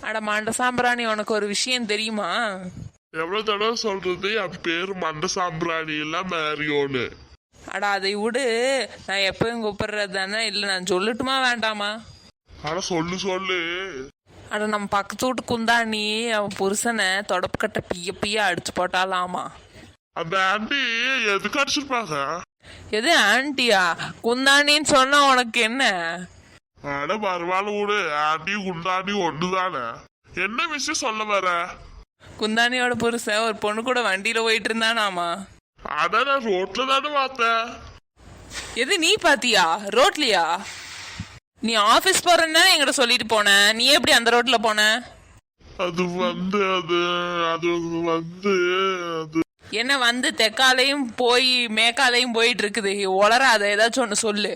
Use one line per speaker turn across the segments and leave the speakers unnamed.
அட மண்ட சாம்பிராணி, உனக்கு ஒரு விஷயம் தெரியுமா?
எவ்வளவு தடவை சொல்றது என் பேரு மண்ட சாம்பிராணி இல்ல மேரியோன்னு.
அட அதை விடு, நான் எப்பயும் கூப்பிடுறது தானே. இல்லை நான் சொல்லட்டுமா வேண்டாமா?
ஆனா சொல்லு சொல்லு.
அட நம்ம பக்கத்து வீட்டு குந்தாணி அவன் புருஷனை தொடப்பு கட்ட பிய பிய அடிச்சு போட்டாலாமா.
அந்த ஆண்டி எதுக்கு அடிச்சிருப்பாங்க?
எது ஆண்டியா? குந்தாணின்னு சொன்னா உனக்கு என்ன?
அட பரவாயில்ல விடு, ஆண்டி குண்டாண்டி ஒண்ணுதானே. என்ன விஷயம் சொல்ல வர?
குந்தாணியோட புருஷன் ஒரு பொண்ணு கூட வண்டியில போயிட்டு இருந்தானாமா.
அட நான் ரோட்ல தானே பார்த்தேன்.
எது நீ பாத்தியா? ரோட்லயா? நீ ஆபீஸ் போறேன்னா எங்கிட்ட சொல்லிட்டு போன, நீ எப்படி அந்த ரோட்ல போன?
அது வந்து அது அது வந்து அது
என்ன வந்து தெக்காலையும் போய் மேக்காலையும் போயிட்டு இருக்குது, உளராத, ஏதாச்சும் ஒண்ணு சொல்லு.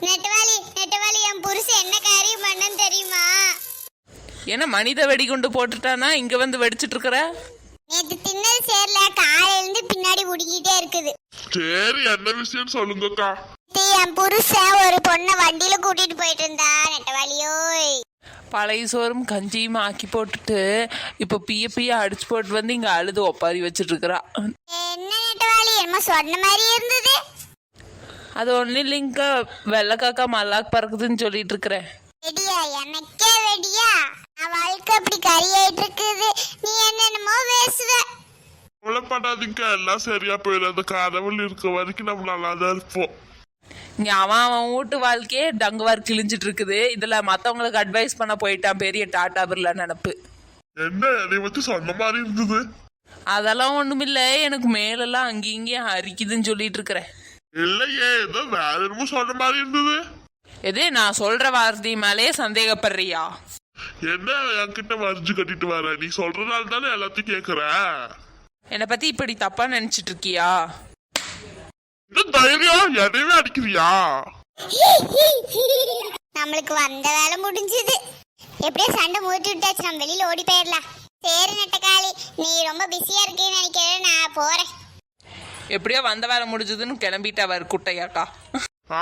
நெட்டவாளி நெட்டவாளி, என் புருஷன் என்ன காரியம் பண்ணன்னு தெரியுமா?
என்ன மனித வெடிகுண்டு போட்டுட்டானா இங்க வந்து வெடிச்சிட்டு இருக்கிற?
நேத்து தின்னது சேர்ல காலையில இருந்து பின்னாடி உடிக்கிட்டே இருக்குது.
சரி என்ன விஷயம் சொல்லுங்கக்கா.
என் புருஷன் ஒரு பொண்ணை வண்டியில கூட்டிட்டு போயிட்டு இருந்தா நெட்டவாளியோய்.
பழைய சோறும் கஞ்சியும் ஆக்கி போட்டுட்டு இப்ப பிய பிய அடிச்சு போட்டு வந்து இங்க அழுது ஒப்பாரி வச்சிட்டு இருக்கிறா.
என்ன நெட்டவாளி, என்ன சொன்ன மாதிரி இருந்தது?
அது ஒண்ணு இல்லைங்கக்கா, வெள்ளக்காக்கா மல்லாக்கு பறக்குதுன்னு சொல்லிட்டு இருக்கிறேன்.
வெடியா? எனக்கே வெடியா? நான் வாழ்க்கை அப்படி கரியாயிட்டு இருக்குது, நீ என்னென்னமோ பேசுவ.
கவலைப்படாதீங்க, எல்லாம் சரியா போயிடும். அந்த கடவுள் இருக்க வரைக்கும் நம்ம நல்லாதான் இருப்போம்.
இங்க அவன் வீட்டு வாழ்க்கையே டங்குவார் கிழிஞ்சிட்டு இருக்குது, இதுல மத்தவங்களுக்கு அட்வைஸ் பண்ண போயிட்டான் பெரிய டாட்டா பிர்லா நினப்பு.
என்ன என்னை பத்தி சொன்ன மாதிரி இருந்தது?
அதெல்லாம் ஒண்ணுமில்ல, எனக்கு மேலெல்லாம் அங்கேயும் இங்கேயும் அரிக்குதுன்னு சொல்லிட்டு இருக்கிறேன்.
இல்லையே, ஏதோ வேற என்னமோ சொன்ன மாதிரி இருந்தது.
எது நான் சொல்ற வார்த்தை மேலேயே சந்தேகப்படுறியா?
என்ன என்கிட்ட வரிஞ்சு கட்டிட்டு வர? நீ சொல்றதால தானே எல்லாத்தையும் கேக்குற.
என்னை பத்தி இப்படி தப்பா நினைச்சிட்டு இருக்கியா?
தைரியம் எதையுமே அடிக்கிறியா?
நம்மளுக்கு வந்த வேலை முடிஞ்சது. எப்படியோ சண்டை மூட்டி விட்டாச்சு, நம்ம வெளியில ஓடி போயிடலாம். சரி நெட்டக்காளி, நீ ரொம்ப பிஸியா இருக்கேன்னு நினைக்கிறேன், நான் போறேன்.
எப்படியோ வந்த வேலை முடிஞ்சதுன்னு கிளம்பிட்டு அவர் குட்டையாக்கா.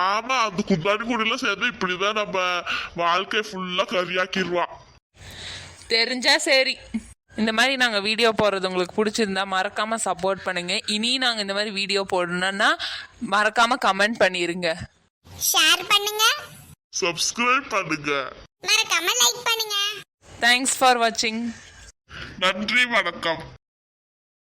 ஆமா, அந்த குந்தாடி கூடலாம் சேர்ந்து இப்படிதான் நம்ம வாழ்க்கை ஃபுல்லா கரியாக்கிடுவான்.
தெரிஞ்சா சரி. இந்த மாதிரி நாங்கள் வீடியோ போடுறது உங்களுக்கு பிடிச்சிருந்தா மறக்காம சப்போர்ட் பண்ணுங்க. இனி நாங்கள் இந்த மாதிரி வீடியோ போடணும்னா மறக்காம கமெண்ட் பண்ணிருங்க,
ஷேர் பண்ணுங்க,
சப்ஸ்கிரைப் பண்ணுங்க,
மறக்காம லைக் பண்ணுங்க.
தேங்க்ஸ் ஃபார் வாட்சிங்.
நன்றி, வணக்கம்.